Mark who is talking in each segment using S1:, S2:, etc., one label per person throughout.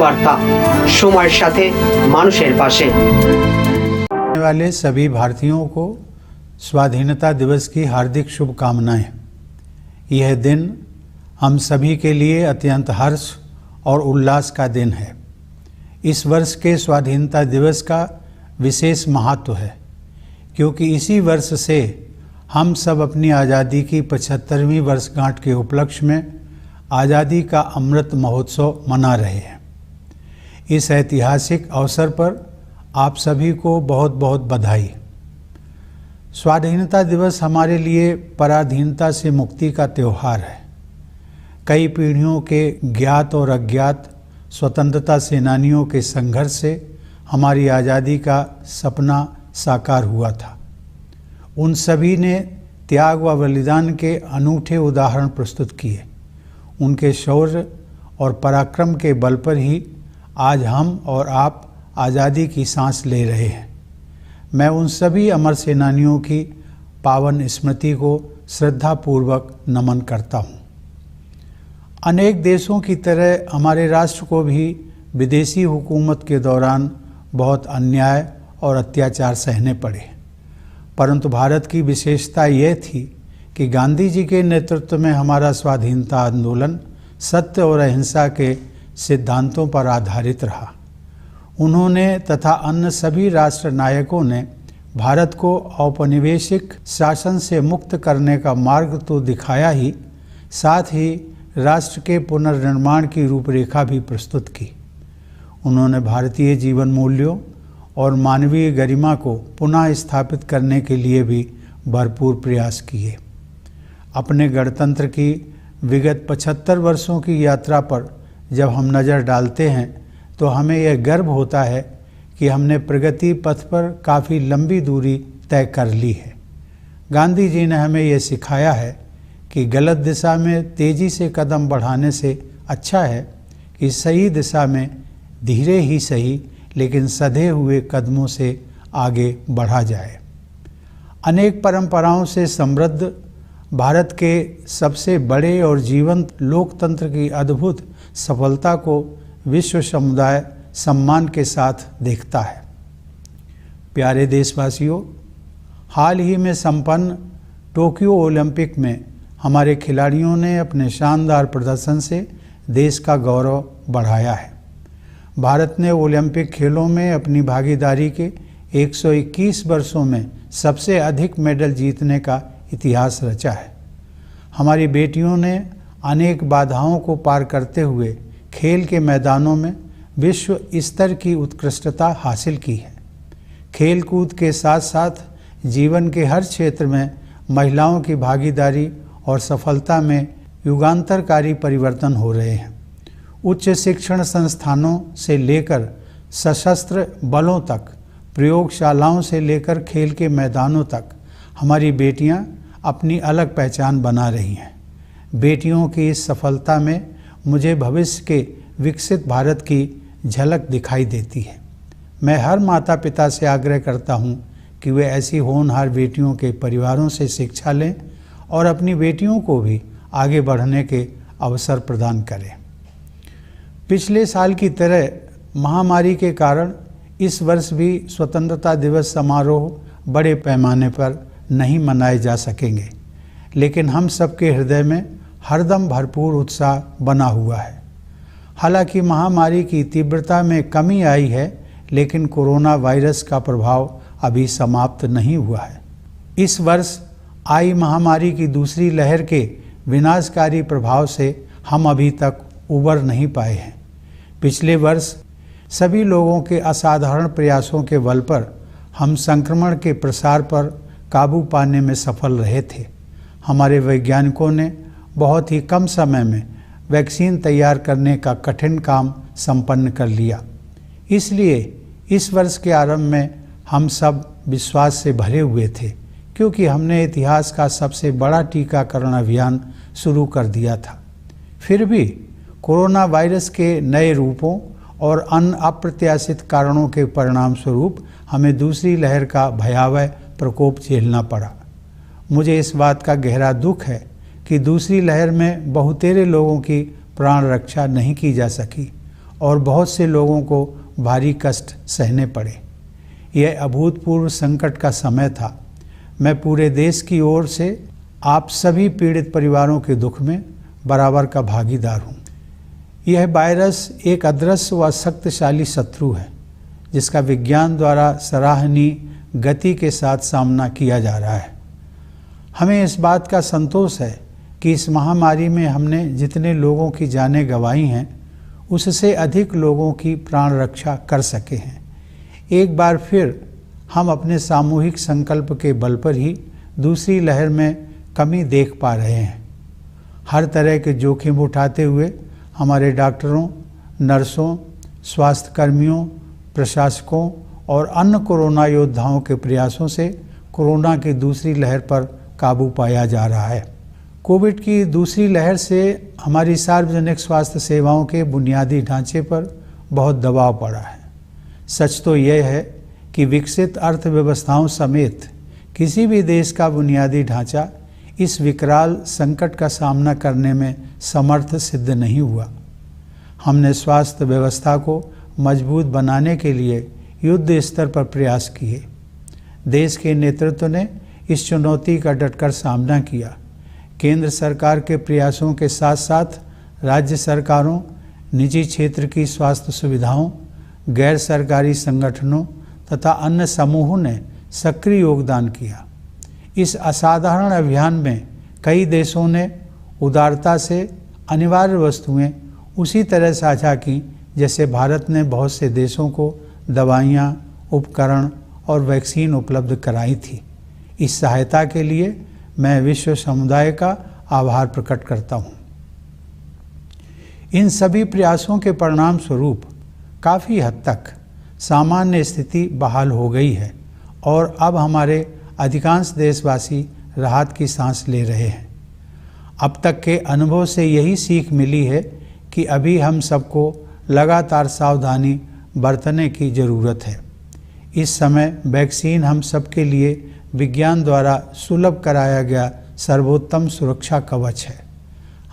S1: বার্তা সময়ের সাথে মানুষের পাশে।
S2: वाले सभी भारतीयों को स्वाधीनता दिवस की हार्दिक शुभकामनाएं। यह दिन हम सभी के लिए अत्यंत हर्ष और उल्लास का दिन है। इस वर्ष के स्वाधीनता दिवस का विशेष महत्व है क्योंकि इसी वर्ष से हम सब अपनी आज़ादी की 75वीं वर्षगांठ के उपलक्ष्य में आज़ादी का अमृत महोत्सव मना रहे हैं। इस ऐतिहासिक अवसर पर आप सभी को बहुत बहुत बधाई। स्वाधीनता दिवस हमारे लिए पराधीनता से मुक्ति का त्यौहार है। कई पीढ़ियों के ज्ञात और अज्ञात स्वतंत्रता सेनानियों के संघर्ष से हमारी आज़ादी का सपना साकार हुआ था। उन सभी ने त्याग व बलिदान के अनूठे उदाहरण प्रस्तुत किए। उनके शौर्य और पराक्रम के बल पर ही आज हम और आप आज़ादी की सांस ले रहे हैं। मैं उन सभी अमर सेनानियों की पावन स्मृति को श्रद्धापूर्वक नमन करता हूँ। अनेक देशों की तरह हमारे राष्ट्र को भी विदेशी हुकूमत के दौरान बहुत अन्याय और अत्याचार सहने पड़े, परंतु भारत की विशेषता यह थी कि गांधी जी के नेतृत्व में हमारा स्वाधीनता आंदोलन सत्य और अहिंसा के सिद्धांतों पर आधारित रहा। उन्होंने तथा अन्य सभी राष्ट्र नायकों ने भारत को औपनिवेशिक शासन से मुक्त करने का मार्ग तो दिखाया ही, साथ ही राष्ट्र के पुनर्निर्माण की रूपरेखा भी प्रस्तुत की। उन्होंने भारतीय जीवन मूल्यों और मानवीय गरिमा को पुनः स्थापित करने के लिए भी भरपूर प्रयास किए। अपने गणतंत्र की विगत 75 वर्षों की यात्रा पर जब हम नज़र डालते हैं तो हमें यह गर्व होता है कि हमने प्रगति पथ पर काफ़ी लंबी दूरी तय कर ली है। गांधी जी ने हमें यह सिखाया है कि गलत दिशा में तेज़ी से कदम बढ़ाने से अच्छा है कि सही दिशा में धीरे ही सही लेकिन सधे हुए कदमों से आगे बढ़ा जाए। अनेक परंपराओं से समृद्ध भारत के सबसे बड़े और जीवंत लोकतंत्र की अद्भुत सफलता को विश्व समुदाय सम्मान के साथ देखता है। प्यारे देशवासियों, हाल ही में संपन्न टोक्यो ओलंपिक में हमारे खिलाड़ियों ने अपने शानदार प्रदर्शन से देश का गौरव बढ़ाया है। भारत ने ओलंपिक खेलों में अपनी भागीदारी के 121 वर्षों में सबसे अधिक मेडल जीतने का इतिहास रचा है। हमारी बेटियों ने अनेक बाधाओं को पार करते हुए खेल के मैदानों में विश्व स्तर की उत्कृष्टता हासिल की है। खेल कूद के साथ साथ जीवन के हर क्षेत्र में महिलाओं की भागीदारी और सफलता में युगांतरकारी परिवर्तन हो रहे हैं। उच्च शिक्षण संस्थानों से लेकर सशस्त्र बलों तक, प्रयोगशालाओं से लेकर खेल के मैदानों तक हमारी बेटियां अपनी अलग पहचान बना रही हैं। बेटियों की इस सफलता में मुझे भविष्य के विकसित भारत की झलक दिखाई देती है। मैं हर माता पिता से आग्रह करता हूं कि वे ऐसी होनहार बेटियों के परिवारों से शिक्षा लें और अपनी बेटियों को भी आगे बढ़ने के अवसर प्रदान करें। पिछले साल की तरह महामारी के कारण इस वर्ष भी स्वतंत्रता दिवस समारोह बड़े पैमाने पर नहीं मनाए जा सकेंगे, लेकिन हम सबके हृदय में हरदम भरपूर उत्साह बना हुआ है। हालांकि महामारी की तीव्रता में कमी आई है, लेकिन कोरोना वायरस का प्रभाव अभी समाप्त नहीं हुआ है। इस वर्ष आई महामारी की दूसरी लहर के विनाशकारी प्रभाव से हम अभी तक उबर नहीं पाए हैं। पिछले वर्ष सभी लोगों के असाधारण प्रयासों के बल पर हम संक्रमण के प्रसार पर काबू पाने में सफल रहे थे। हमारे वैज्ञानिकों ने बहुत ही कम समय में वैक्सीन तैयार करने का कठिन काम संपन्न कर लिया। इसलिए इस वर्ष के आरंभ में हम सब विश्वास से भरे हुए थे, क्योंकि हमने इतिहास का सबसे बड़ा टीकाकरण अभियान शुरू कर दिया था। फिर भी कोरोना वायरस के नए रूपों और अन्य अप्रत्याशित कारणों के परिणाम स्वरूप हमें दूसरी लहर का भयावह प्रकोप झेलना पड़ा। मुझे इस बात का गहरा दुख है कि दूसरी लहर में बहुतेरे लोगों की प्राण रक्षा नहीं की जा सकी और बहुत से लोगों को भारी कष्ट सहने पड़े। यह अभूतपूर्व संकट का समय था। मैं पूरे देश की ओर से आप सभी पीड़ित परिवारों के दुख में बराबर का भागीदार हूँ। यह वायरस एक अदृश्य व शक्तिशाली शत्रु है जिसका विज्ञान द्वारा सराहनीय गति के साथ सामना किया जा रहा है। हमें इस बात का संतोष है कि इस महामारी में हमने जितने लोगों की जानें गंवाई हैं उससे अधिक लोगों की प्राण रक्षा कर सके हैं। एक बार फिर हम अपने सामूहिक संकल्प के बल पर ही दूसरी लहर में कमी देख पा रहे हैं। हर तरह के जोखिम उठाते हुए हमारे डॉक्टरों, नर्सों, स्वास्थ्यकर्मियों, प्रशासकों और अन्य कोरोना योद्धाओं के प्रयासों से कोरोना की दूसरी लहर पर काबू पाया जा रहा है। कोविड की दूसरी लहर से हमारी सार्वजनिक स्वास्थ्य सेवाओं के बुनियादी ढांचे पर बहुत दबाव पड़ा है। सच तो यह है कि विकसित अर्थव्यवस्थाओं समेत किसी भी देश का बुनियादी ढांचा इस विकराल संकट का सामना करने में समर्थ सिद्ध नहीं हुआ। हमने स्वास्थ्य व्यवस्था को मजबूत बनाने के लिए युद्ध स्तर पर प्रयास किए। देश के नेतृत्व ने इस चुनौती का डटकर सामना किया। केंद्र सरकार के प्रयासों के साथ साथ राज्य सरकारों, निजी क्षेत्र की स्वास्थ्य सुविधाओं, गैर सरकारी संगठनों तथा अन्य समूहों ने सक्रिय योगदान किया। इस असाधारण अभियान में कई देशों ने उदारता से अनिवार्य वस्तुएं उसी तरह साझा की जैसे भारत ने बहुत से देशों को दवाइयाँ, उपकरण और वैक्सीन उपलब्ध कराई थी। इस सहायता के लिए मैं विश्व समुदाय का आभार प्रकट करता हूँ। इन सभी प्रयासों के परिणाम स्वरूप काफ़ी हद तक सामान्य स्थिति बहाल हो गई है और अब हमारे अधिकांश देशवासी राहत की सांस ले रहे हैं। अब तक के अनुभव से यही सीख मिली है कि अभी हम सबको लगातार सावधानी बरतने की ज़रूरत है। इस समय वैक्सीन हम सबके लिए विज्ञान द्वारा सुलभ कराया गया सर्वोत्तम सुरक्षा कवच है।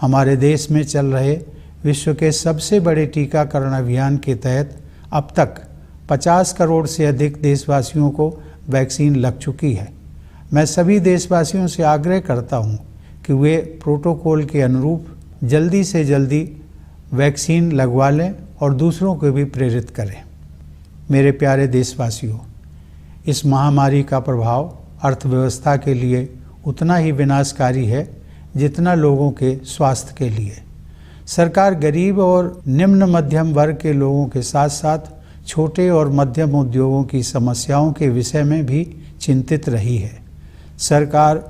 S2: हमारे देश में चल रहे विश्व के सबसे बड़े टीकाकरण अभियान के तहत अब तक 50 करोड़ से अधिक देशवासियों को वैक्सीन लग चुकी है। मैं सभी देशवासियों से आग्रह करता हूं कि वे प्रोटोकॉल के अनुरूप जल्दी से जल्दी वैक्सीन लगवा लें और दूसरों को भी प्रेरित करें। मेरे प्यारे देशवासियों, इस महामारी का प्रभाव अर्थव्यवस्था के लिए उतना ही विनाशकारी है जितना लोगों के स्वास्थ्य के लिए। सरकार गरीब और निम्न मध्यम वर्ग के लोगों के साथ साथ छोटे और मध्यम उद्योगों की समस्याओं के विषय में भी चिंतित रही है। सरकार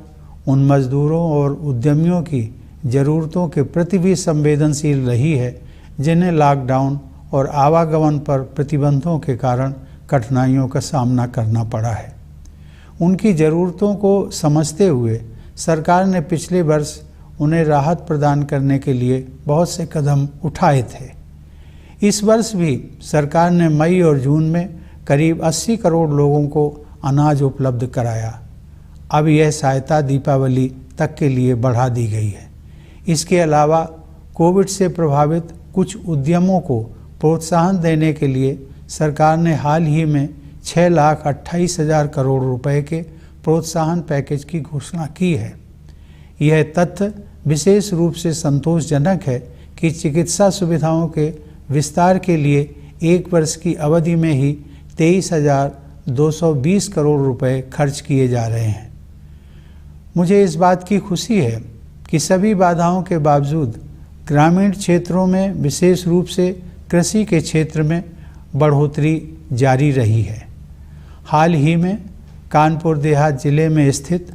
S2: उन मजदूरों और उद्यमियों की ज़रूरतों के प्रति भी संवेदनशील रही है जिन्हें लॉकडाउन और आवागमन पर प्रतिबंधों के कारण कठिनाइयों का सामना करना पड़ा है। उनकी ज़रूरतों को समझते हुए सरकार ने पिछले वर्ष उन्हें राहत प्रदान करने के लिए बहुत से कदम उठाए थे। इस वर्ष भी सरकार ने मई और जून में करीब 80 करोड़ लोगों को अनाज उपलब्ध कराया। अब यह सहायता दीपावली तक के लिए बढ़ा दी गई है। इसके अलावा कोविड से प्रभावित कुछ उद्यमों को प्रोत्साहन देने के लिए सरकार ने हाल ही में 6,28,000 करोड़ रुपए के प्रोत्साहन पैकेज की घोषणा की है। यह तथ्य विशेष रूप से संतोषजनक है कि चिकित्सा सुविधाओं के विस्तार के लिए एक वर्ष की अवधि में ही 23,220 करोड़ रुपए खर्च किए जा रहे हैं। मुझे इस बात की खुशी है कि सभी बाधाओं के बावजूद ग्रामीण क्षेत्रों में विशेष रूप से कृषि के क्षेत्र में बढ़ोतरी जारी रही है। हाल ही में कानपुर देहात जिले में स्थित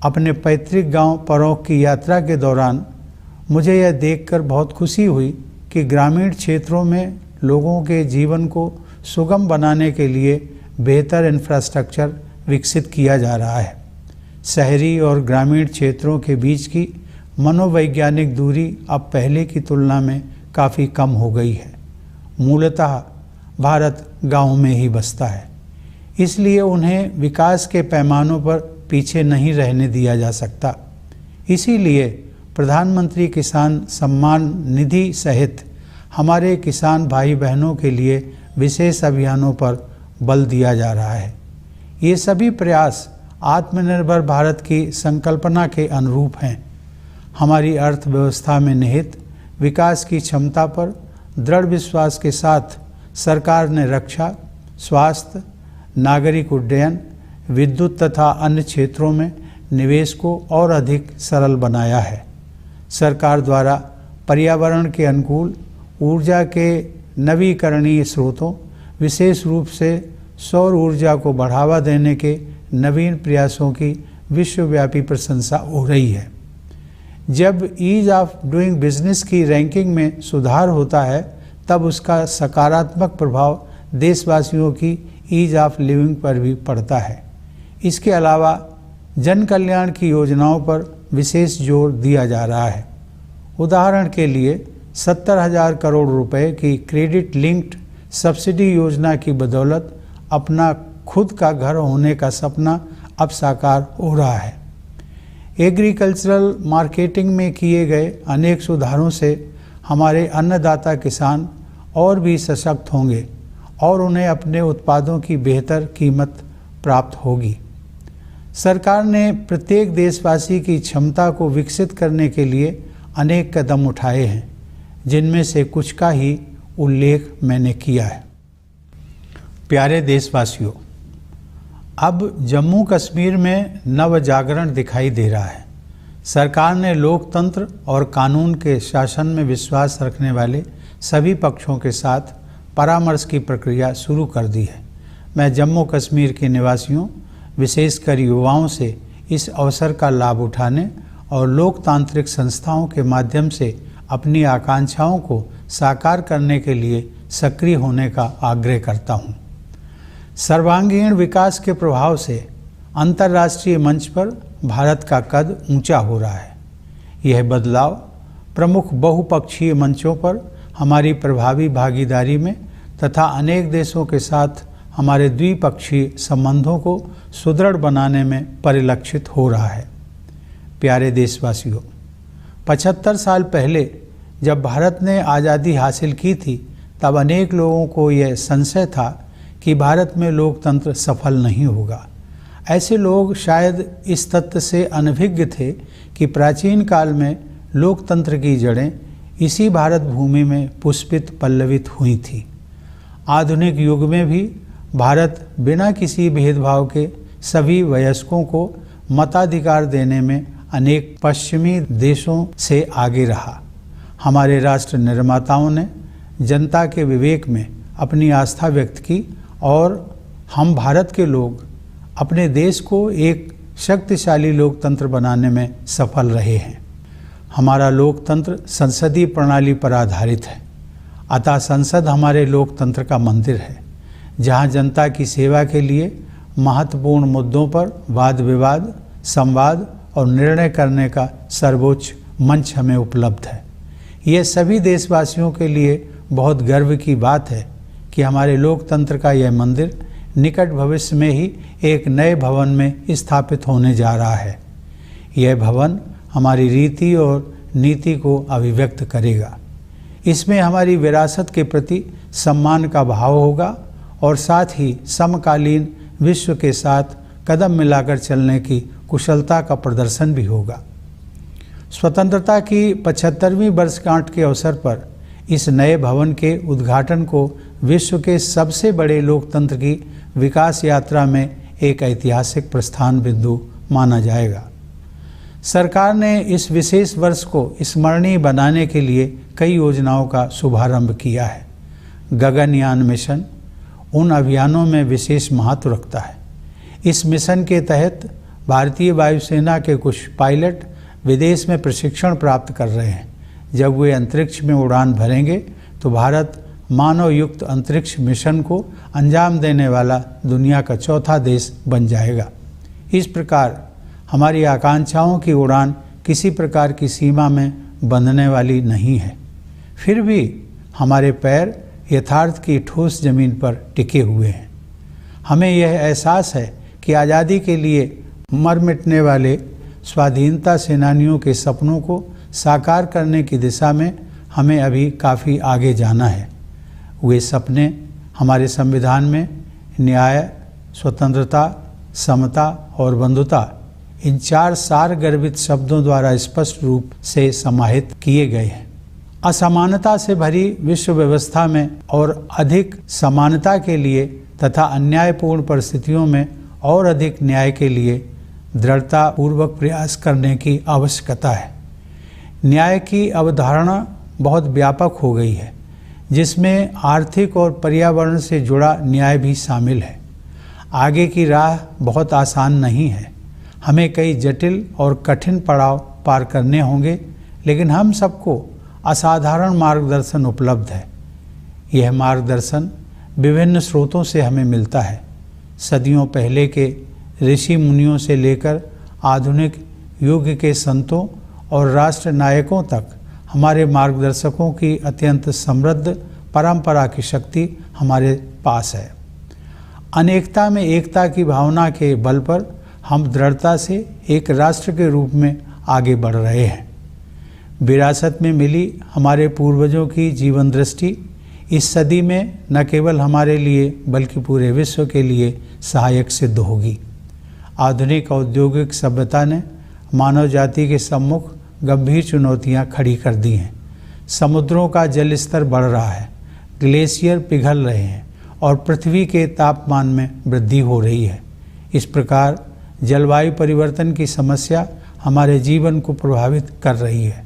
S2: अपने पैतृक गांव परौख की यात्रा के दौरान मुझे यह देखकर बहुत खुशी हुई कि ग्रामीण क्षेत्रों में लोगों के जीवन को सुगम बनाने के लिए बेहतर इंफ्रास्ट्रक्चर विकसित किया जा रहा है। शहरी और ग्रामीण क्षेत्रों के बीच की मनोवैज्ञानिक दूरी अब पहले की तुलना में काफ़ी कम हो गई है। मूलतः भारत गाँव में ही बसता है, इसलिए उन्हें विकास के पैमानों पर पीछे नहीं रहने दिया जा सकता। इसीलिए प्रधानमंत्री किसान सम्मान निधि सहित हमारे किसान भाई बहनों के लिए विशेष अभियानों पर बल दिया जा रहा है। ये सभी प्रयास आत्मनिर्भर भारत की संकल्पना के अनुरूप हैं। हमारी अर्थव्यवस्था में निहित विकास की क्षमता पर दृढ़ विश्वास के साथ सरकार ने रक्षा, स्वास्थ्य, नागरिक उड्डयन, विद्युत तथा अन्य क्षेत्रों में निवेश को और अधिक सरल बनाया है। सरकार द्वारा पर्यावरण के अनुकूल ऊर्जा के नवीकरणीय स्रोतों, विशेष रूप से सौर ऊर्जा को बढ़ावा देने के नवीन प्रयासों की विश्वव्यापी प्रशंसा हो रही है। जब ईज ऑफ डूइंग बिजनेस की रैंकिंग में सुधार होता है तब उसका सकारात्मक प्रभाव देशवासियों की ईज ऑफ लिविंग पर भी पड़ता है। इसके अलावा जन कल्याण की योजनाओं पर विशेष जोर दिया जा रहा है। उदाहरण के लिए 70,000 करोड़ रुपए की क्रेडिट लिंक्ड सब्सिडी योजना की बदौलत अपना खुद का घर होने का सपना अब साकार हो रहा है। एग्रीकल्चरल मार्केटिंग में किए गए अनेक सुधारों से हमारे अन्नदाता किसान और भी सशक्त होंगे और उन्हें अपने उत्पादों की बेहतर कीमत प्राप्त होगी। सरकार ने प्रत्येक देशवासी की क्षमता को विकसित करने के लिए अनेक कदम उठाए हैं, जिनमें से कुछ का ही उल्लेख मैंने किया है। प्यारे देशवासियों, अब जम्मू कश्मीर में नव जागरण दिखाई दे रहा है। सरकार ने लोकतंत्र और कानून के शासन में विश्वास रखने वाले सभी पक्षों के साथ परामर्श की प्रक्रिया शुरू कर दी है। मैं जम्मू कश्मीर के निवासियों, विशेषकर युवाओं से इस अवसर का लाभ उठाने और लोकतांत्रिक संस्थाओं के माध्यम से अपनी आकांक्षाओं को साकार करने के लिए सक्रिय होने का आग्रह करता हूँ। सर्वांगीण विकास के प्रभाव से अंतर्राष्ट्रीय मंच पर भारत का कद ऊंचा हो रहा है। यह बदलाव प्रमुख बहुपक्षीय मंचों पर हमारी प्रभावी भागीदारी में तथा अनेक देशों के साथ हमारे द्विपक्षीय संबंधों को सुदृढ़ बनाने में परिलक्षित हो रहा है। प्यारे देशवासियों, 75 साल पहले जब भारत ने आज़ादी हासिल की थी तब अनेक लोगों को यह संशय था कि भारत में लोकतंत्र सफल नहीं होगा। ऐसे लोग शायद इस तथ्य से अनभिज्ञ थे कि प्राचीन काल में लोकतंत्र की जड़ें इसी भारत भूमि में पुष्पित पल्लवित हुई थी। आधुनिक युग में भी भारत बिना किसी भेदभाव के सभी वयस्कों को मताधिकार देने में अनेक पश्चिमी देशों से आगे रहा। हमारे राष्ट्र निर्माताओं ने जनता के विवेक में अपनी आस्था व्यक्त की और हम भारत के लोग अपने देश को एक शक्तिशाली लोकतंत्र बनाने में सफल रहे हैं। हमारा लोकतंत्र संसदीय प्रणाली पर आधारित है, अतः संसद हमारे लोकतंत्र का मंदिर है, जहां जनता की सेवा के लिए महत्वपूर्ण मुद्दों पर वाद विवाद, संवाद और निर्णय करने का सर्वोच्च मंच हमें उपलब्ध है। ये सभी देशवासियों के लिए बहुत गर्व की बात है कि हमारे लोकतंत्र का यह मंदिर निकट भविष्य में ही एक नए भवन में स्थापित होने जा रहा है। यह भवन हमारी रीति और नीति को अभिव्यक्त करेगा। इसमें हमारी विरासत के प्रति सम्मान का भाव होगा और साथ ही समकालीन विश्व के साथ कदम मिलाकर चलने की कुशलता का प्रदर्शन भी होगा। स्वतंत्रता की 75वीं वर्षगांठ के अवसर पर इस नए भवन के उद्घाटन को विश्व के सबसे बड़े लोकतंत्र की विकास यात्रा में एक ऐतिहासिक प्रस्थान बिंदु माना जाएगा। सरकार ने इस विशेष वर्ष को स्मरणीय बनाने के लिए कई योजनाओं का शुभारंभ किया है। गगनयान मिशन उन अभियानों में विशेष महत्व रखता है। इस मिशन के तहत भारतीय वायुसेना के कुछ पायलट विदेश में प्रशिक्षण प्राप्त कर रहे हैं। जब वे अंतरिक्ष में उड़ान भरेंगे तो भारत मानव युक्त अंतरिक्ष मिशन को अंजाम देने वाला दुनिया का चौथा देश बन जाएगा। इस प्रकार हमारी आकांक्षाओं की उड़ान किसी प्रकार की सीमा में बंधने वाली नहीं है। फिर भी हमारे पैर यथार्थ की ठोस जमीन पर टिके हुए हैं। हमें यह एहसास है कि आज़ादी के लिए मर मिटने वाले स्वाधीनता सेनानियों के सपनों को साकार करने की दिशा में हमें अभी काफ़ी आगे जाना है। वे सपने हमारे संविधान में न्याय, स्वतंत्रता, समता और बंधुता, इन 4 सार गर्भित शब्दों द्वारा स्पष्ट रूप से समाहित किए गए हैं। असमानता से भरी विश्व व्यवस्था में और अधिक समानता के लिए तथा अन्यायपूर्ण परिस्थितियों में और अधिक न्याय के लिए दृढ़तापूर्वक प्रयास करने की आवश्यकता है। न्याय की अवधारणा बहुत व्यापक हो गई है, जिसमें आर्थिक और पर्यावरण से जुड़ा न्याय भी शामिल है। आगे की राह बहुत आसान नहीं है, हमें कई जटिल और कठिन पड़ाव पार करने होंगे, लेकिन हम सबको असाधारण मार्गदर्शन उपलब्ध है। यह मार्गदर्शन विभिन्न स्रोतों से हमें मिलता है। सदियों पहले के ऋषि मुनियों से लेकर आधुनिक युग के संतों और राष्ट्र नायकों तक हमारे मार्गदर्शकों की अत्यंत समृद्ध परंपरा की शक्ति हमारे पास है। अनेकता में एकता की भावना के बल पर हम दृढ़ता से एक राष्ट्र के रूप में आगे बढ़ रहे हैं। विरासत में मिली हमारे पूर्वजों की जीवन दृष्टि इस सदी में न केवल हमारे लिए बल्कि पूरे विश्व के लिए सहायक सिद्ध होगी। आधुनिक औद्योगिक सभ्यता ने मानव जाति के सम्मुख गंभीर चुनौतियां खड़ी कर दी हैं। समुद्रों का जल स्तर बढ़ रहा है, ग्लेशियर पिघल रहे हैं और पृथ्वी के तापमान में वृद्धि हो रही है। इस प्रकार जलवायु परिवर्तन की समस्या हमारे जीवन को प्रभावित कर रही है।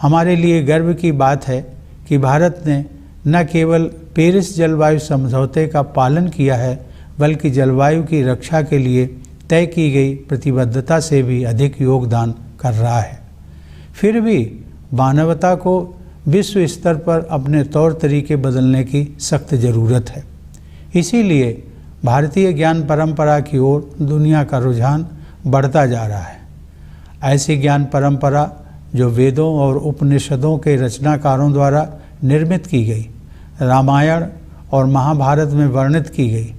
S2: हमारे लिए गर्व की बात है कि भारत ने न केवल पेरिस जलवायु समझौते का पालन किया है, बल्कि जलवायु की रक्षा के लिए तय की गई प्रतिबद्धता से भी अधिक योगदान कर रहा है। फिर भी मानवता को विश्व स्तर पर अपने तौर तरीके बदलने की सख्त ज़रूरत है। इसीलिए भारतीय ज्ञान परंपरा की ओर दुनिया का रुझान बढ़ता जा रहा है। ऐसी ज्ञान परंपरा जो वेदों और उपनिषदों के रचनाकारों द्वारा निर्मित की गई, रामायण और महाभारत में वर्णित की गई,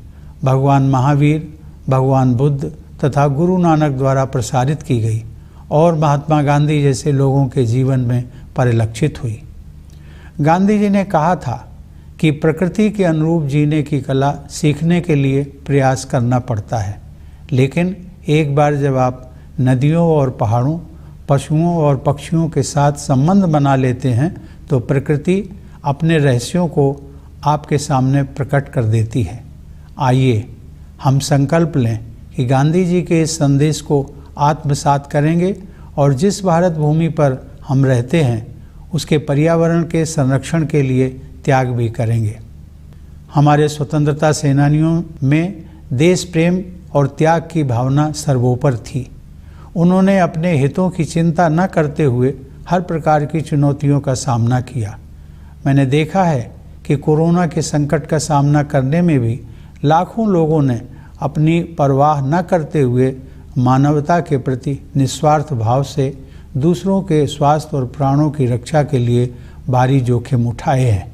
S2: भगवान महावीर, भगवान बुद्ध तथा गुरु नानक द्वारा प्रसारित की गई और महात्मा गांधी जैसे लोगों के जीवन में परिलक्षित हुई। गांधी जी ने कहा था कि प्रकृति के अनुरूप जीने की कला सीखने के लिए प्रयास करना पड़ता है, लेकिन एक बार जब आप नदियों और पहाड़ों, पशुओं और पक्षियों के साथ संबंध बना लेते हैं तो प्रकृति अपने रहस्यों को आपके सामने प्रकट कर देती है। आइए हम संकल्प लें कि गांधी जी के इस संदेश को आत्मसात करेंगे और जिस भारत भूमि पर हम रहते हैं उसके पर्यावरण के संरक्षण के लिए त्याग भी करेंगे। हमारे स्वतंत्रता सेनानियों में देश प्रेम और त्याग की भावना सर्वोपरि थी। उन्होंने अपने हितों की चिंता न करते हुए हर प्रकार की चुनौतियों का सामना किया। मैंने देखा है कि कोरोना के संकट का सामना करने में भी लाखों लोगों ने अपनी परवाह न करते हुए मानवता के प्रति निस्वार्थ भाव से दूसरों के स्वास्थ्य और प्राणों की रक्षा के लिए भारी जोखिम उठाए हैं।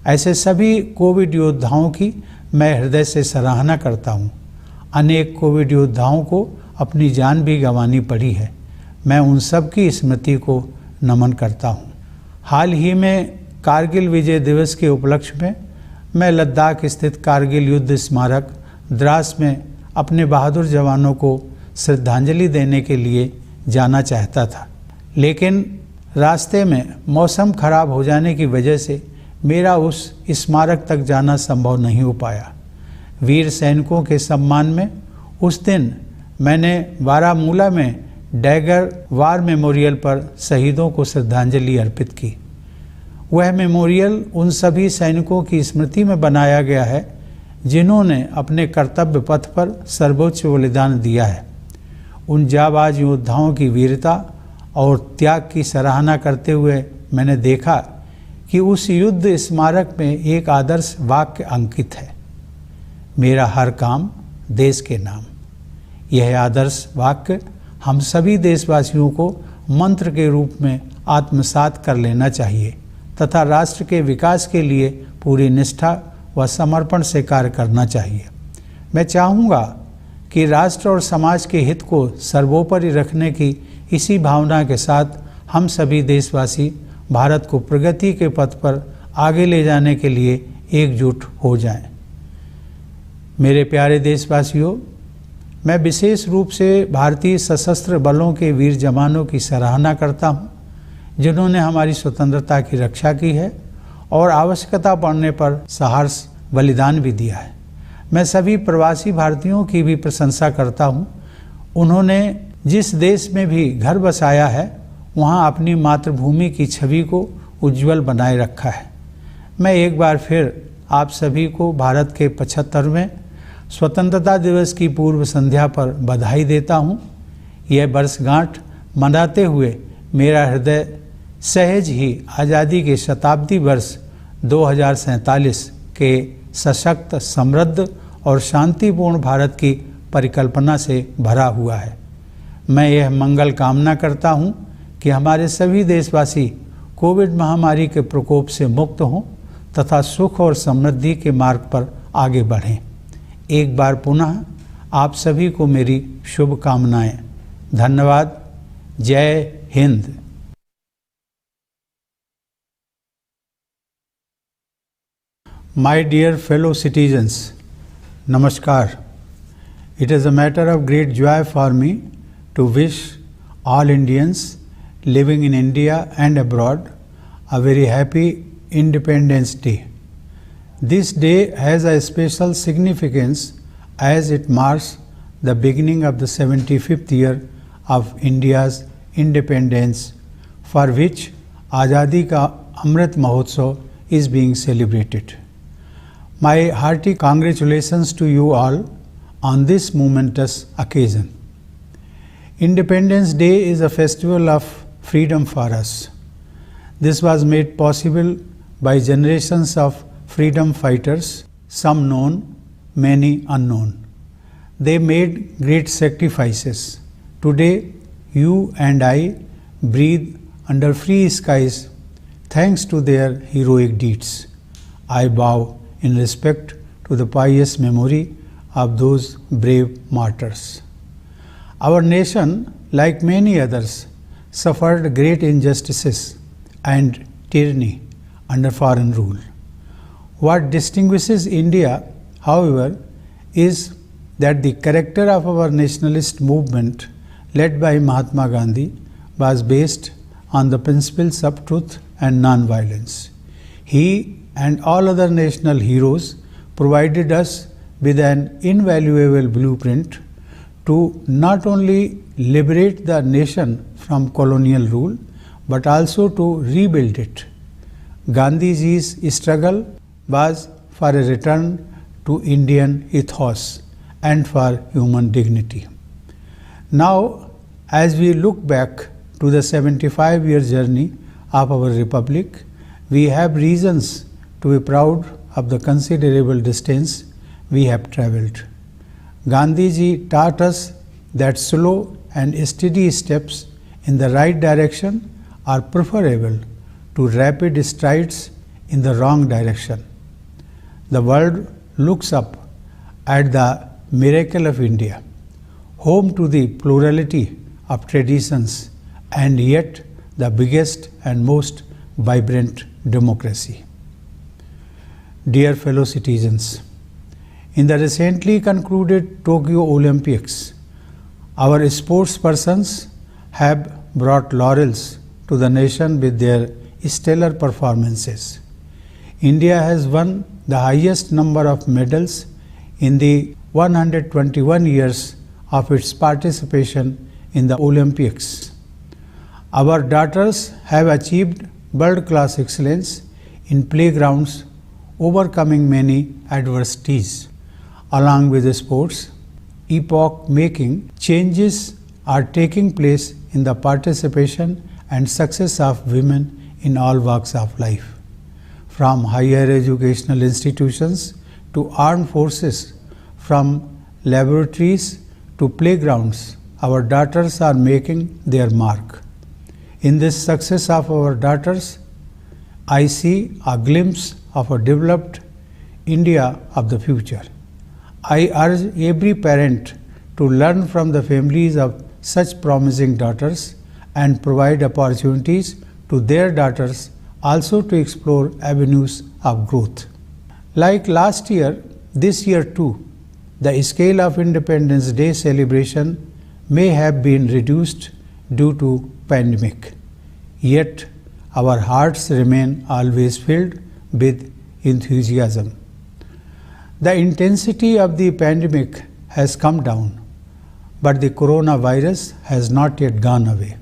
S2: ऐसे सभी कोविड योद्धाओं की मैं हृदय से सराहना करता हूँ। अनेक कोविड योद्धाओं को अपनी जान भी गंवानी पड़ी है। मैं उन सब की स्मृति को नमन करता हूँ। हाल ही में कारगिल विजय दिवस के उपलक्ष्य में मैं लद्दाख स्थित कारगिल युद्ध स्मारक द्रास में अपने बहादुर जवानों को श्रद्धांजलि देने के लिए जाना चाहता था, लेकिन रास्ते में मौसम खराब हो जाने की वजह से मेरा उस स्मारक तक जाना संभव नहीं हो पाया। वीर सैनिकों के सम्मान में उस दिन मैंने बारामूला में डैगर वार मेमोरियल पर शहीदों को श्रद्धांजलि अर्पित की। वह मेमोरियल उन सभी सैनिकों की स्मृति में बनाया गया है जिन्होंने अपने कर्तव्य पथ पर सर्वोच्च बलिदान दिया है। उन जाबाज योद्धाओं की वीरता और त्याग की सराहना करते हुए मैंने देखा कि उस युद्ध स्मारक में एक आदर्श वाक्य अंकित है, मेरा हर काम देश के नाम। यह आदर्श वाक्य हम सभी देशवासियों को मंत्र के रूप में आत्मसात कर लेना चाहिए तथा राष्ट्र के विकास के लिए पूरी निष्ठा व समर्पण से कार्य करना चाहिए। मैं चाहूँगा कि राष्ट्र और समाज के हित को सर्वोपरि रखने की इसी भावना के साथ हम सभी देशवासी भारत को प्रगति के पथ पर आगे ले जाने के लिए एकजुट हो जाएं। मेरे प्यारे देशवासियों, मैं विशेष रूप से भारतीय सशस्त्र बलों के वीर जवानों की सराहना करता हूं, जिन्होंने हमारी स्वतंत्रता की रक्षा की है और आवश्यकता पड़ने पर साहस बलिदान भी दिया है। मैं सभी प्रवासी भारतीयों की भी प्रशंसा करता हूं। उन्होंने जिस देश में भी घर बसाया है वहां अपनी मातृभूमि की छवि को उज्जवल बनाए रखा है। मैं एक बार फिर आप सभी को भारत के 75वें स्वतंत्रता दिवस की पूर्व संध्या पर बधाई देता हूं। यह वर्षगांठ मनाते हुए मेरा हृदय सहज ही आज़ादी के शताब्दी वर्ष 2047 के सशक्त, समृद्ध और शांतिपूर्ण भारत की परिकल्पना से भरा हुआ है। मैं यह मंगल कामना करता हूं कि हमारे सभी देशवासी कोविड महामारी के प्रकोप से मुक्त हों तथा सुख और समृद्धि के मार्ग पर आगे बढ़ें। एक बार पुनः आप सभी को मेरी शुभकामनाएं। धन्यवाद। जय Hind. My dear fellow citizens, Namaskar. It is a matter of great joy for me to wish all Indians living in India and abroad a very happy Independence Day. This day has a special significance as it marks the beginning of the 75th year of India's independence, for which Azadi Ka Amrit Mahotsav is being celebrated. My hearty congratulations to you all on this momentous occasion. Independence Day is a festival of freedom for us. This was made possible by generations of freedom fighters, some known, many unknown. They made great sacrifices. Today, you and I breathe under free skies thanks to their heroic deeds. I bow in respect to the pious memory of those brave martyrs. Our nation, like many others, suffered great injustices and tyranny under foreign rule. What distinguishes India, however, is that the character of our nationalist movement led by Mahatma Gandhi was based on the principles of truth and non-violence. He and all other national heroes provided us with an invaluable blueprint to not only liberate the nation from colonial rule but also to rebuild it. Gandhiji's struggle was for a return to Indian ethos and for human dignity. Now, as we look back to the 75-year journey of our republic, we have reasons to be proud of the considerable distance we have travelled. Gandhiji taught us that slow and steady steps in the right direction are preferable to rapid strides in the wrong direction. The world looks up at the miracle of India, home to the plurality of traditions and yet the biggest and most vibrant democracy. Dear fellow citizens, in the recently concluded Tokyo Olympics, our sportspersons have brought laurels to the nation with their stellar performances. India has won the highest number of medals in the 121 years of its participation in the Olympics. Our daughters have achieved world-class excellence in playgrounds, overcoming many adversities. Along with the sports, epoch-making changes are taking place in the participation and success of women in all walks of life. From higher educational institutions to armed forces, from laboratories to playgrounds, our daughters are making their mark. In this success of our daughters, I see a glimpse of a developed India of the future. I urge every parent to learn from the families of such promising daughters and provide opportunities to their daughters also to explore avenues of growth. Like last year, this year too, the scale of Independence Day celebration may have been reduced due to pandemic. Yet, our hearts remain always filled with enthusiasm. The intensity of the pandemic has come down, but the coronavirus has not yet gone away.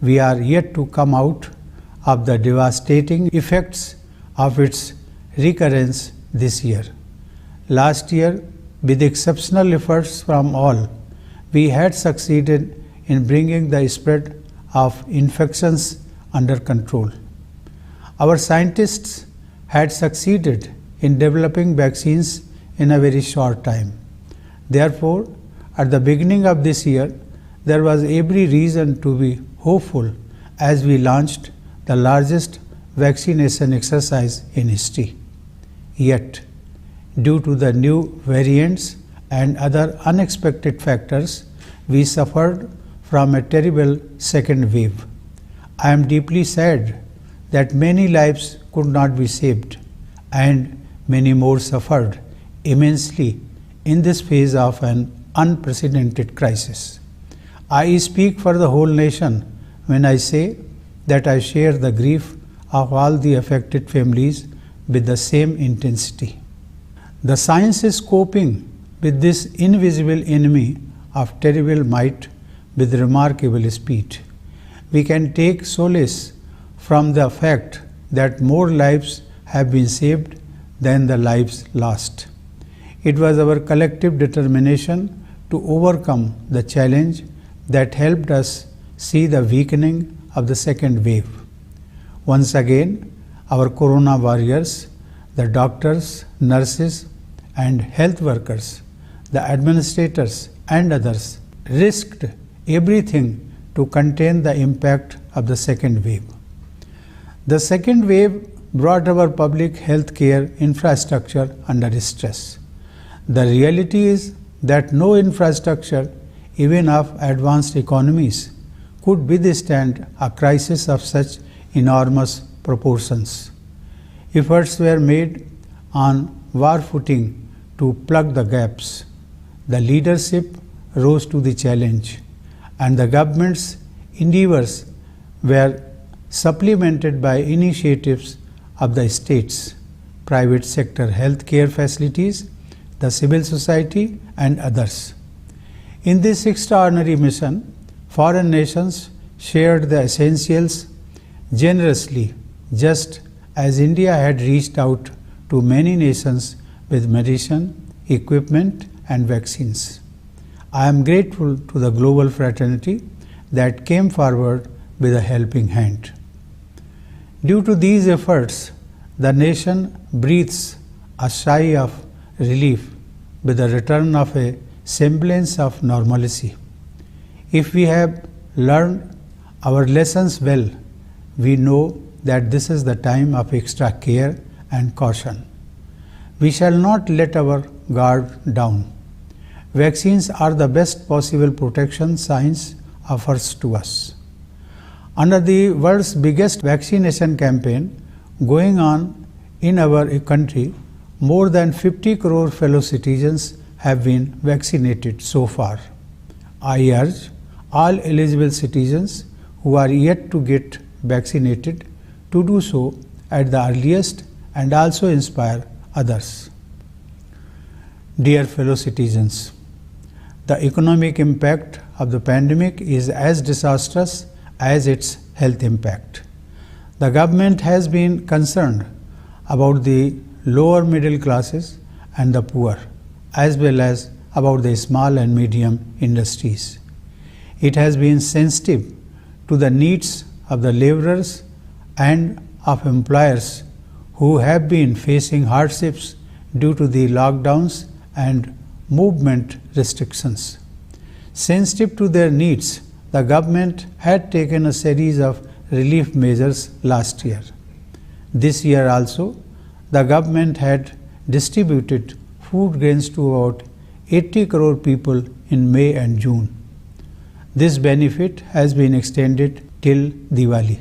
S2: We are yet to come out of the devastating effects of its recurrence this year. Last year, with exceptional efforts from all, we had succeeded in bringing the spread of infections under control. Our scientists had succeeded in developing vaccines in a very short time. Therefore, at the beginning of this year, there was every reason to be hopeful as we launched the largest vaccination exercise in history. Yet, due to the new variants and other unexpected factors, we suffered from a terrible second wave. I am deeply sad that many lives could not be saved and many more suffered immensely in this phase of an unprecedented crisis. I speak for the whole nation when I say that I share the grief of all the affected families with the same intensity. The science is coping with this invisible enemy of terrible might with remarkable speed. We can take solace from the fact that more lives have been saved than the lives lost. It was our collective determination to overcome the challenge that helped us see the weakening of the second wave. Once again, our corona warriors, the doctors, nurses, and health workers, the administrators, and others risked everything to contain the impact of the second wave. The second wave brought our public health care infrastructure under stress. The reality is that no infrastructure, even of advanced economies, could withstand a crisis of such enormous proportions. Efforts were made on war footing to plug the gaps. The leadership rose to the challenge, and the government's endeavors were supplemented by initiatives of the states, private sector health care facilities, the civil society, and others. In this extraordinary mission, foreign nations shared the essentials generously, just as India had reached out to many nations with medicine, equipment, and vaccines. I am grateful to the global fraternity that came forward with a helping hand. Due to these efforts, the nation breathes a sigh of relief with the return of a semblance of normalcy. If we have learned our lessons well, we know that this is the time of extra care and caution. We shall not let our guard down. Vaccines are the best possible protection science offers to us. Under the world's biggest vaccination campaign going on in our country, more than 50 crore fellow citizens have been vaccinated so far. I urge all eligible citizens who are yet to get vaccinated to do so at the earliest and also inspire others. Dear fellow citizens, the economic impact of the pandemic is as disastrous as its health impact. The government has been concerned about the lower middle classes and the poor, as well as about the small and medium industries. It has been sensitive to the needs of the laborers and of employers who have been facing hardships due to the lockdowns and movement restrictions. Sensitive to their needs, the government had taken a series of relief measures last year. This year also, the government had distributed food grains to about 80 crore people in May and June. This benefit has been extended till Diwali.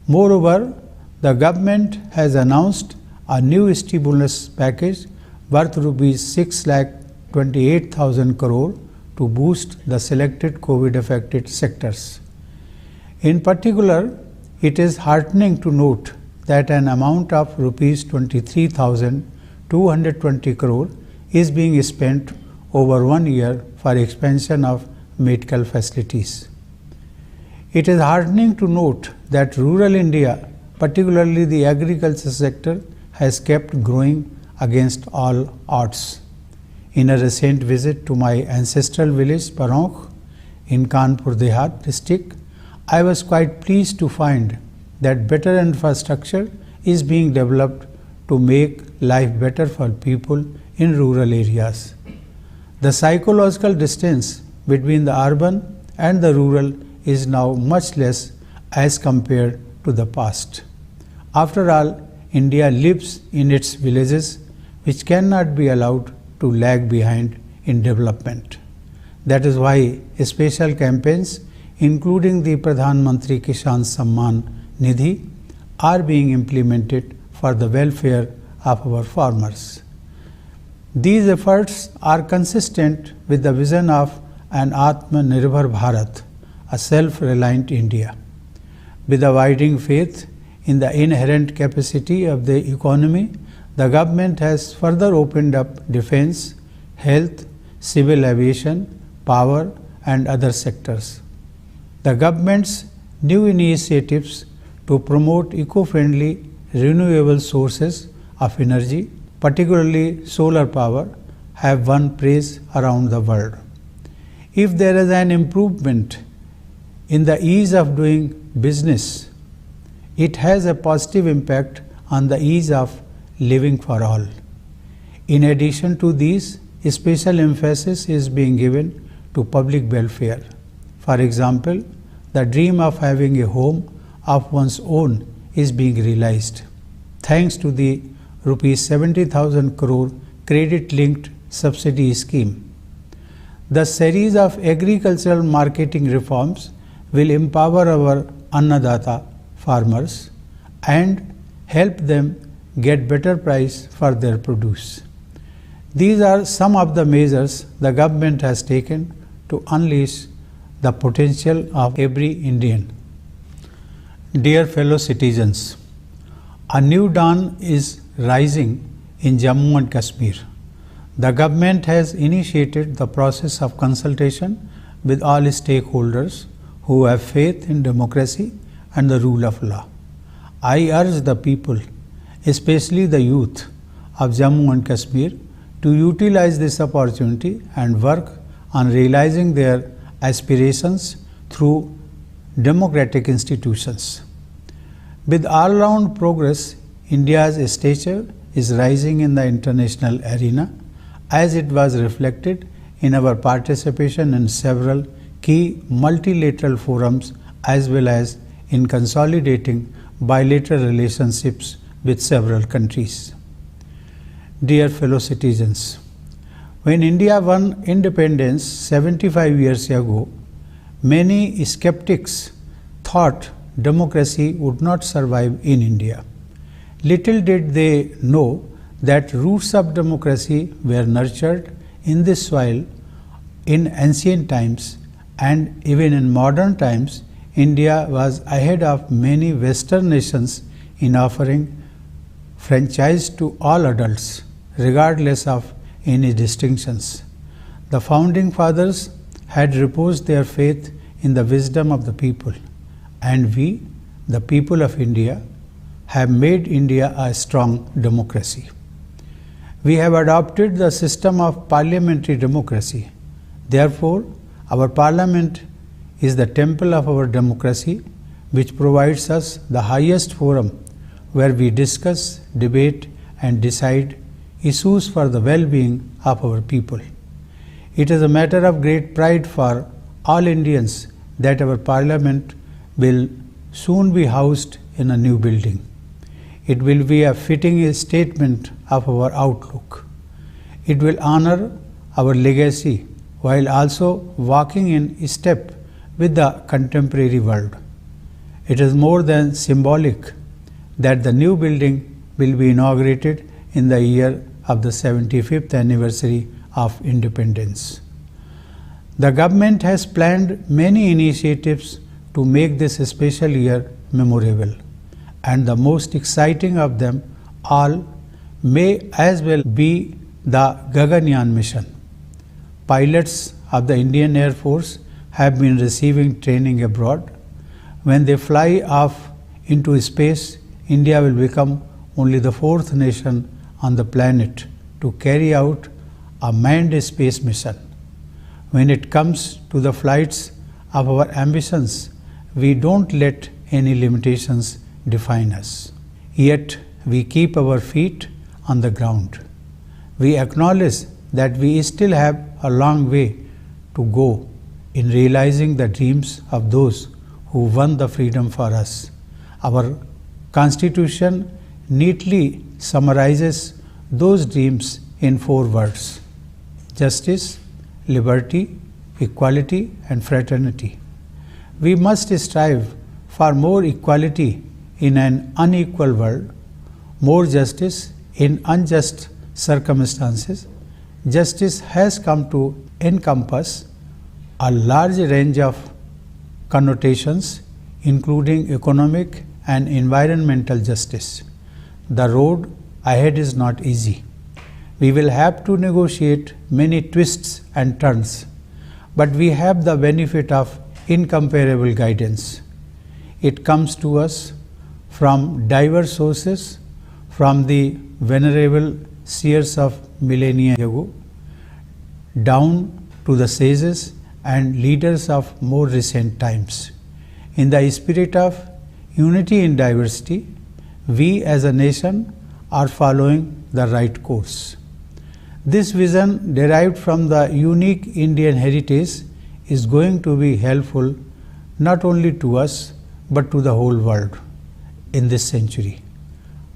S2: Moreover, the government has announced a new stimulus package worth rupees 6,28,000 crore to boost the selected COVID-affected sectors. In particular, it is heartening to note that an amount of rupees 23,220 crore is being spent over 1 year for expansion of medical facilities. It is heartening to note that rural India, particularly the agriculture sector, has kept growing against all odds. In a recent visit to my ancestral village Paronk in Kanpur Dehat district, I was quite pleased to find that better infrastructure is being developed to make life better for people in rural areas. The psychological distance between the urban and the rural is now much less as compared to the past. After all, India lives in its villages, which cannot be allowed to lag behind in development. That is why special campaigns, including the Pradhan Mantri Kisan Samman Nidhi, are being implemented for the welfare of our farmers. These efforts are consistent with the vision of an Atmanirbhar Bharat, a self-reliant India. With abiding faith in the inherent capacity of the economy, the government has further opened up defense, health, civil aviation, power and other sectors. The government's new initiatives to promote eco-friendly renewable sources of energy, particularly solar power, have won praise around the world. If there is an improvement in the ease of doing business, it has a positive impact on the ease of living for all. In addition to these, special emphasis is being given to public welfare. For example, the dream of having a home of one's own is being realized thanks to the rupees 70,000 crore credit-linked subsidy scheme. The series of agricultural marketing reforms will empower our Annadata farmers and help them get better price for their produce. These are some of the measures the government has taken to unleash the potential of every Indian. Dear fellow citizens, a new dawn is rising in Jammu and Kashmir. The government has initiated the process of consultation with all stakeholders who have faith in democracy and the rule of law. I urge the people, especially the youth of Jammu and Kashmir, to utilize this opportunity and work on realizing their aspirations through democratic institutions. With all-round progress, India's stature is rising in the international arena, as it was reflected in our participation in several key multilateral forums as well as in consolidating bilateral relationships with several countries. Dear fellow citizens, when India won independence 75 years ago, many skeptics thought democracy would not survive in India. Little did they know that roots of democracy were nurtured in this soil in ancient times, and even in modern times, India was ahead of many Western nations in offering franchise to all adults, regardless of any distinctions. The founding fathers had reposed their faith in the wisdom of the people, and we, the people of India, have made India a strong democracy. We have adopted the system of parliamentary democracy. Therefore, our parliament is the temple of our democracy, which provides us the highest forum where we discuss, debate, and decide issues for the well-being of our people. It is a matter of great pride for all Indians that our parliament will soon be housed in a new building. It will be a fitting statement of our outlook. It will honor our legacy while also walking in step with the contemporary world. It is more than symbolic that the new building will be inaugurated in the year of the 75th anniversary of independence. The government has planned many initiatives to make this special year memorable, and the most exciting of them all may as well be the Gaganyaan mission. Pilots of the Indian Air Force have been receiving training abroad. When they fly off into space, India will become only the fourth nation on the planet to carry out a manned space mission. When it comes to the flights of our ambitions, we don't let any limitations define us. Yet we keep our feet on the ground. We acknowledge that we still have a long way to go in realizing the dreams of those who won the freedom for us. Our Constitution neatly summarizes those dreams in 4 words: justice, liberty, equality, and fraternity. We must strive for more equality in an unequal world, more justice in unjust circumstances. Justice has come to encompass a large range of connotations, including economic and environmental justice. The road ahead is not easy. We will have to negotiate many twists and turns, but we have the benefit of incomparable guidance. It comes to us from diverse sources, from the venerable seers of millennia ago, down to the sages and leaders of more recent times. In the spirit of unity in diversity, we as a nation are following the right course. This vision, derived from the unique Indian heritage, is going to be helpful not only to us but to the whole world in this century.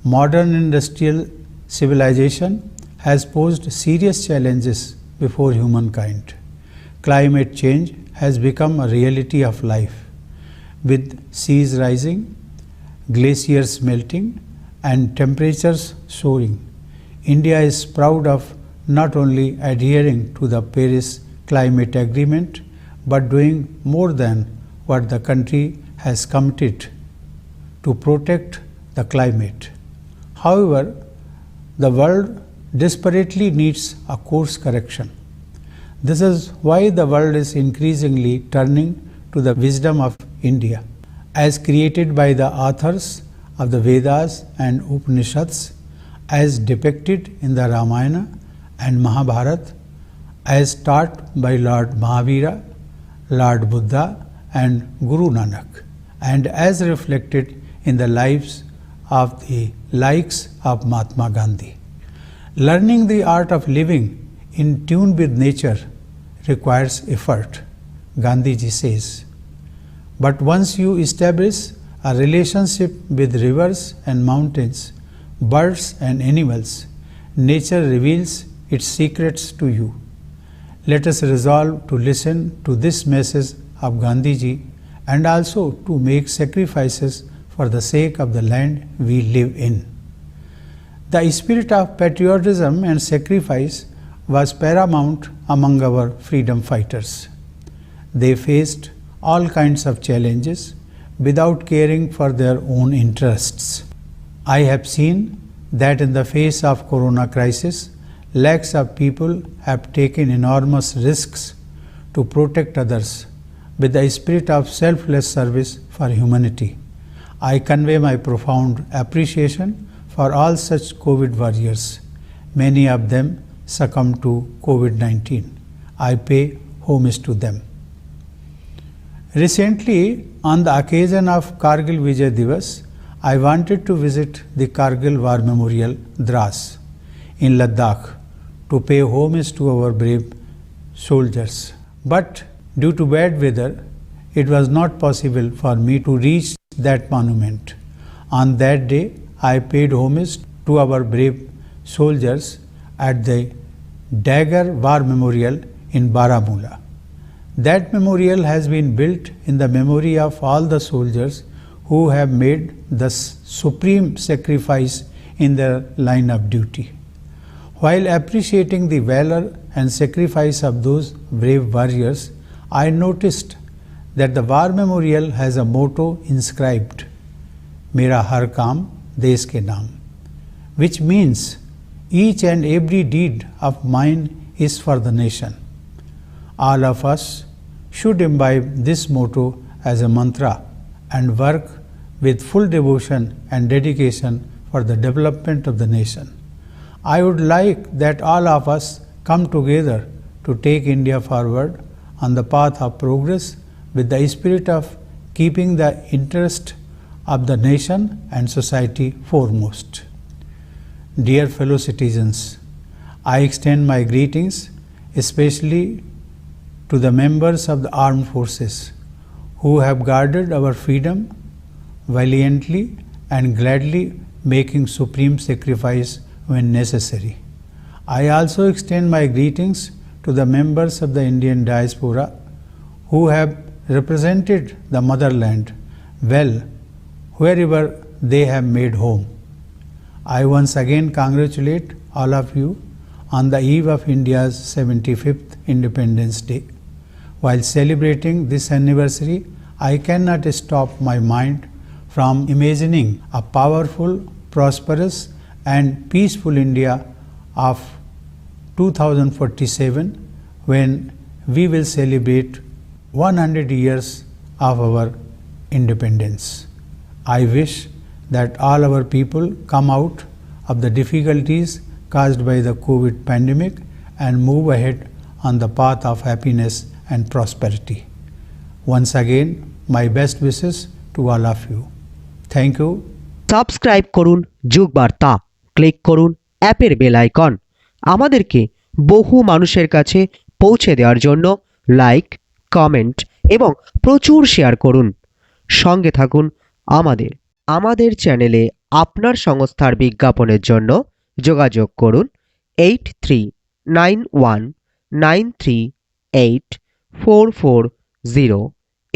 S2: Modern industrial civilization has posed serious challenges before humankind. Climate change has become a reality of life. With seas rising, glaciers melting, and temperatures soaring, India is proud of not only adhering to the Paris Climate Agreement but doing more than what the country has committed to protect the climate. However, the world desperately needs a course correction. This is why the world is increasingly turning to the wisdom of India, as created by the authors of the Vedas and Upanishads, as depicted in the Ramayana and Mahabharata, as taught by Lord Mahavira, Lord Buddha, and Guru Nanak, and as reflected in the lives of the likes of Mahatma Gandhi. Learning the art of living in tune with nature requires effort, Gandhiji says. But once you establish a relationship with rivers and mountains, birds and animals, nature reveals its secrets to you. Let us resolve to listen to this message of Gandhiji and also to make sacrifices for the sake of the land we live in. The spirit of patriotism and sacrifice was paramount among our freedom fighters. They faced all kinds of challenges without caring for their own interests. I have seen that in the face of corona crisis, lakhs of people have taken enormous risks to protect others with the spirit of selfless service for humanity. I convey my profound appreciation for all such COVID warriors. Many of them succumbed to COVID-19. I pay homage to them. Recently, on the occasion of Kargil Vijay Divas, I wanted to visit the Kargil War Memorial, Dras, in Ladakh, to pay homage to our brave soldiers. But due to bad weather, it was not possible for me to reach that monument. On that day, I paid homage to our brave soldiers at the Dagger War Memorial in Baramulla. That memorial has been built in the memory of all the soldiers who have made the supreme sacrifice in their line of duty. While appreciating the valor and sacrifice of those brave warriors, I noticed that the War Memorial has a motto inscribed, Mera Har Kaam Desh Ke Naam, which means each and every deed of mine is for the nation. All of us should imbibe this motto as a mantra and work with full devotion and dedication for the development of the nation. I would like that all of us come together to take India forward on the path of progress with the spirit of keeping the interest of the nation and society foremost. Dear fellow citizens, I extend my greetings especially to the members of the armed forces who have guarded our freedom valiantly and gladly, making supreme sacrifice when necessary. I also extend my greetings to the members of the Indian diaspora who have represented the motherland well wherever they have made home. I once again congratulate all of you on the eve of India's 75th Independence Day. While celebrating this anniversary, I cannot stop my mind from imagining a powerful, prosperous and peaceful India of 2047 when we will celebrate 100 years of our independence. I wish that all our people come out of the difficulties caused by the COVID pandemic and move ahead on the path of happiness and prosperity. Once again, my best wishes to all of you. Thank you.
S3: Subscribe করুন যুগ বার্তা, click করুন অ্যাপের bell icon. আমাদেরকে বহু মানুষের কাছে পৌঁছে দেওয়ার জন্য লাইক, কমেন্ট এবং প্রচুর শেয়ার করুন। সঙ্গে থাকুন আমাদের চ্যানেলে আপনার সংস্থার বিজ্ঞাপনের জন্য যোগাযোগ করুন 8391938440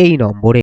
S3: এই নম্বরে।